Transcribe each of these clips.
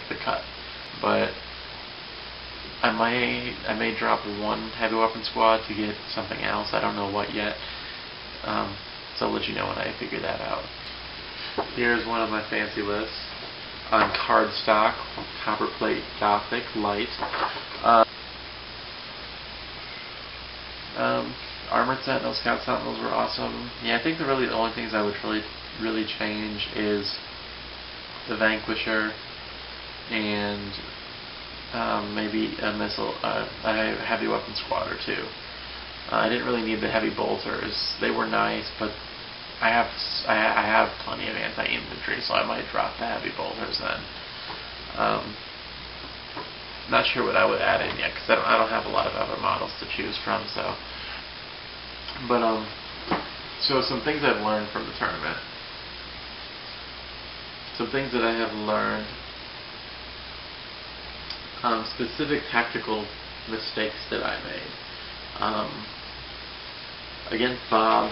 the cut. But I may drop one heavy weapon squad to get something else. I don't know what yet. So I'll let you know when I figure that out. Here's one of my fancy lists on cardstock, Copperplate Gothic Light. Armored Sentinels, Scout Sentinels were awesome. Yeah, I think the only things I would really change is the Vanquisher and maybe a heavy weapon squad or two. I didn't really need the heavy bolters. They were nice, but I have plenty of anti-infantry, so I might drop the heavy bolters then. Not sure what I would add in yet, because I don't have a lot of other models to choose from. So, but so some things I've learned from the tournament. Some things that I have learned. Specific tactical mistakes that I made. Against Bob,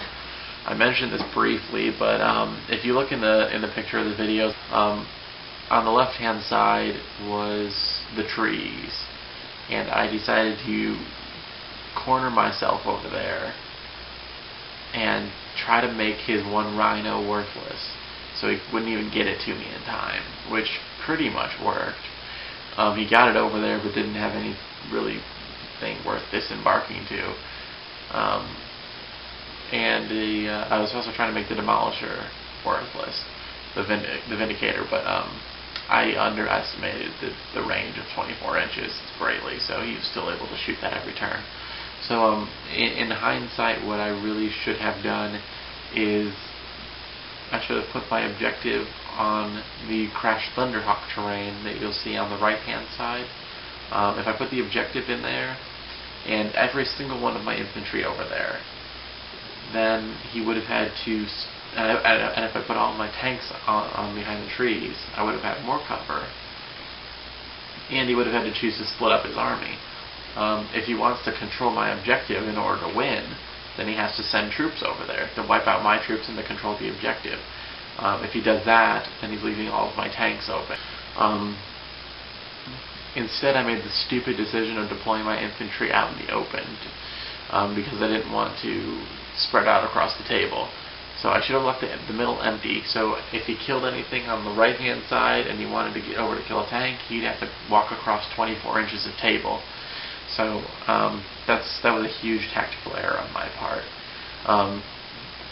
I mentioned this briefly, but if you look in the picture of the video, on the left-hand side was the trees, and I decided to corner myself over there and try to make his one rhino worthless, so he wouldn't even get it to me in time, which pretty much worked. He got it over there, but didn't have any really thing worth disembarking to. And I was also trying to make the Demolisher worthless, the Vindicator, but I underestimated the range of 24 inches greatly, so he was still able to shoot that every turn. So in hindsight, what I really should have done is I should have put my objective on the Crash Thunderhawk terrain that you'll see on the right-hand side. If I put the objective in there, and every single one of my infantry over there, then he would have had to, and if I put all my tanks on behind the trees, I would have had more cover, and he would have had to choose to split up his army. If he wants to control my objective in order to win, then he has to send troops over there to wipe out my troops and to control the objective. If he does that, then he's leaving all of my tanks open. Instead, I made the stupid decision of deploying my infantry out in the open because I didn't want to spread out across the table. So I should have left the middle empty, so if he killed anything on the right-hand side and he wanted to get over to kill a tank, he'd have to walk across 24 inches of table. So that was a huge tactical error on my part.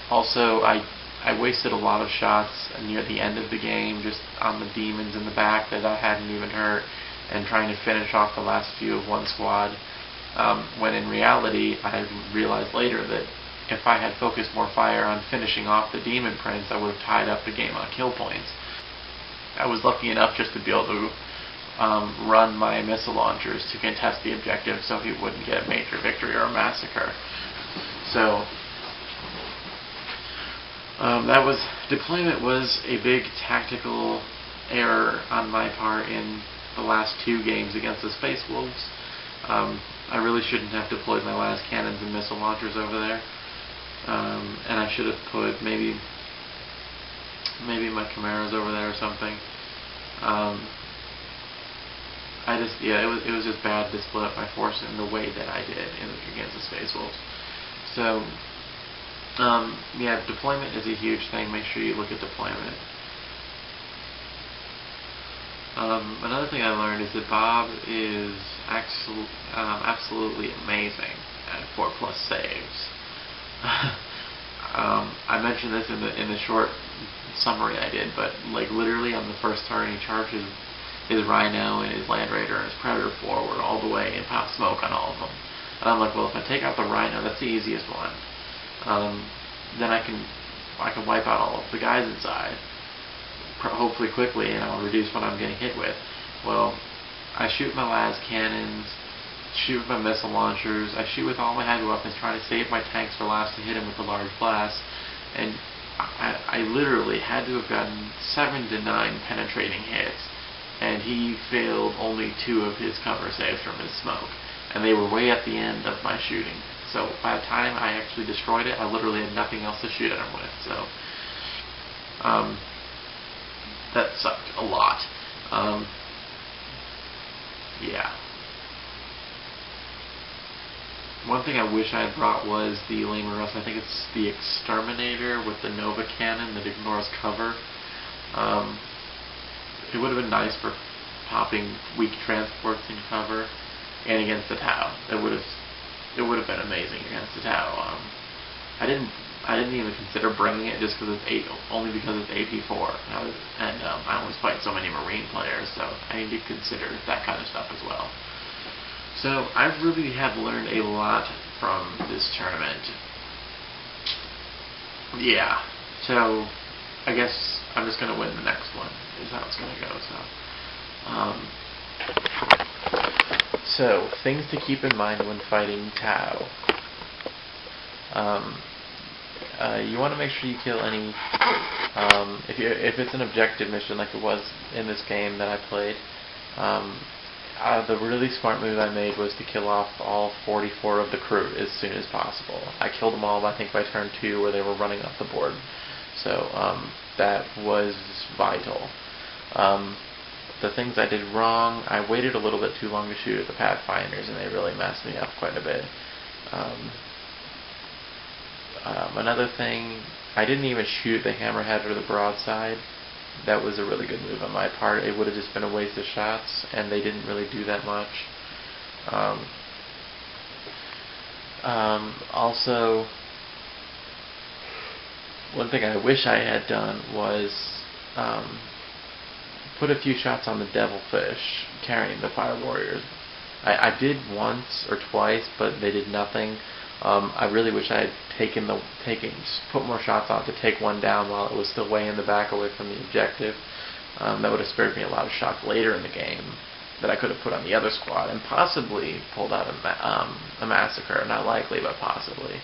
Also, I wasted a lot of shots near the end of the game just on the demons in the back that I hadn't even hurt, and trying to finish off the last few of one squad, when in reality I realized later that if I had focused more fire on finishing off the demon prince, I would have tied up the game on kill points. I was lucky enough just to be able to run my missile launchers to contest the objective so he wouldn't get a major victory or a massacre. So deployment was a big tactical error on my part in the last two games against the Space Wolves. I really shouldn't have deployed my last cannons and missile launchers over there. And I should have put maybe my Chimeras over there or something. It was just bad to split up my force in the way that I did against the Space Wolves. So, yeah, deployment is a huge thing. Make sure you look at deployment. Another thing I learned is that Bob is absolutely amazing at 4+ saves. I mentioned this in the short summary I did, but like literally on the first turn he charges his Rhino and his Land Raider and his Predator forward all the way and pops smoke on all of them. And I'm like, well, if I take out the Rhino, that's the easiest one. Then I can wipe out all of the guys inside, hopefully quickly, and I'll reduce what I'm getting hit with. Well, I shoot my las cannons, shoot with my missile launchers, I shoot with all my heavy weapons, trying to save my tanks for last to hit him with the large blast, and I literally had to have gotten 7 to 9 penetrating hits, and he failed only 2 of his cover saves from his smoke, and they were way at the end of my shooting. So by the time I actually destroyed it, I literally had nothing else to shoot at him with. So that sucked a lot. yeah. One thing I wish I had brought was the Lehman Russ. I think it's the Exterminator with the Nova Cannon that ignores cover. Um, it would have been nice for popping weak transports in cover and against the Tau. It would have been amazing against the Tau. I didn't even consider bringing it just because only because it's AP4, and I always fight so many Marine players, so I need to consider that kind of stuff as well. So I really have learned a lot from this tournament. Yeah. So I guess I'm just gonna win the next one. Is how it's gonna go. So things to keep in mind when fighting Tau. You want to make sure you kill any. If it's an objective mission like it was in this game that I played. The really smart move I made was to kill off all 44 of the crew as soon as possible. I killed them all, I think, by turn 2 where they were running off the board. So that was vital. The things I did wrong, I waited a little bit too long to shoot at the Pathfinders, and they really messed me up quite a bit. Another thing, I didn't even shoot the Hammerhead or the Broadside. That was a really good move on my part. It would have just been a waste of shots, and they didn't really do that much. Also, one thing I wish I had done was put a few shots on the Devilfish carrying the Fire Warriors. I did once or twice, but they did nothing. I really wish I had put more shots on to take one down while it was still way in the back away from the objective. That would have spared me a lot of shots later in the game that I could have put on the other squad and possibly pulled out a massacre. Not likely, but possibly.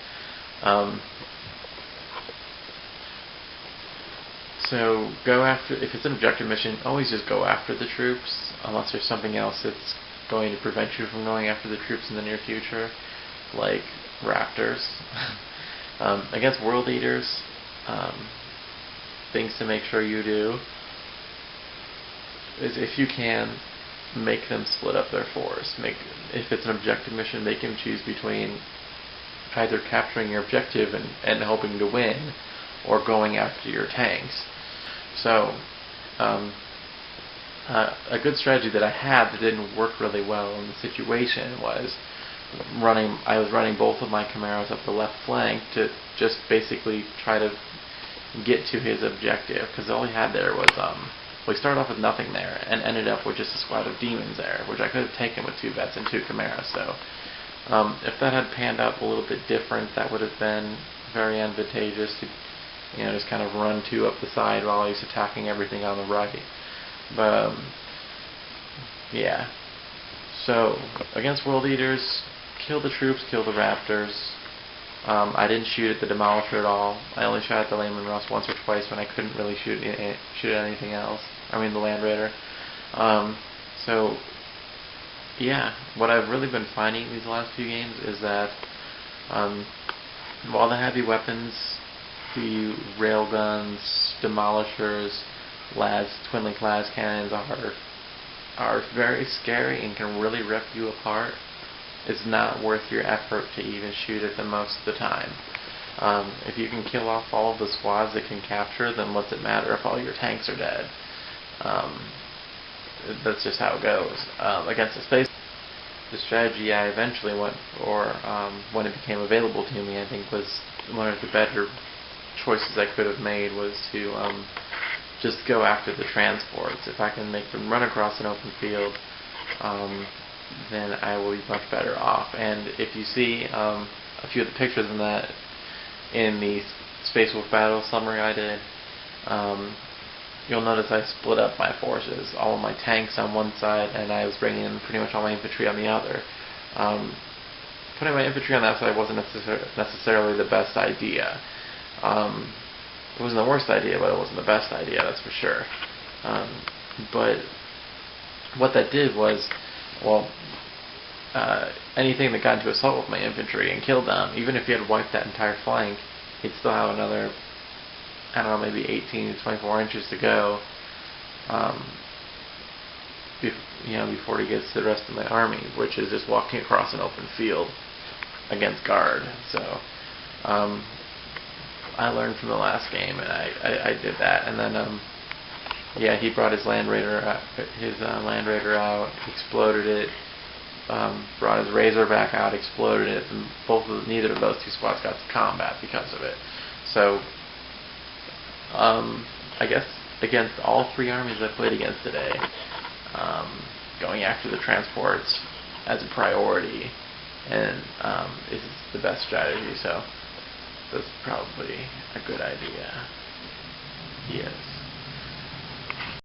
So if it's an objective mission, always just go after the troops, unless there's something else that's going to prevent you from going after the troops in the near future, like Raptors. Against World Eaters, things to make sure you do is, if you can, make them split up their force. If it's an objective mission, make them choose between either capturing your objective and hoping to win, or going after your tanks. So, a good strategy that I had that didn't work really well in the situation was I was running both of my Camaros up the left flank to just basically try to get to his objective, because all he had there was we started off with nothing there and ended up with just a squad of demons there, which I could have taken with 2 vets and 2 Camaros. So if that had panned out a little bit different, that would have been very advantageous to just kind of run 2 up the side while he's attacking everything on the right. But yeah. So against World Eaters, kill the troops, kill the Raptors. I didn't shoot at the Demolisher at all. I only shot at the Lehman Russ once or twice when I couldn't really shoot at anything else. I mean the Land Raider. So yeah, what I've really been finding these last few games is that while the heavy weapons, the railguns, demolishers, twin-link las cannons are very scary and can really rip you apart, it's not worth your effort to even shoot at them most of the time. If you can kill off all of the squads that can capture, then what's it matter if all your tanks are dead? That's just how it goes. Against the space, the strategy I eventually went for, when it became available to me, I think was one of the better choices I could have made, was to just go after the transports. If I can make them run across an open field, then I will be much better off. And if you see a few of the pictures in the Space Wolf battle summary I did, you'll notice I split up my forces. All of my tanks on one side, and I was bringing in pretty much all my infantry on the other. Putting my infantry on that side wasn't necessarily the best idea. It wasn't the worst idea, but it wasn't the best idea, that's for sure. But what that did was, anything that got into assault with my infantry and killed them, even if you had wiped that entire flank, he'd still have another, I don't know, maybe 18 to 24 inches to go. before he gets to the rest of my army, which is just walking across an open field against guard. So I learned from the last game, and I did that. And then yeah, he brought his Land Raider out, exploded it. Brought his Razor back out, exploded it, and neither of those two squads got to combat because of it. So I guess against all three armies I played against today, going after the transports as a priority and is the best strategy. So that's probably a good idea. Yes.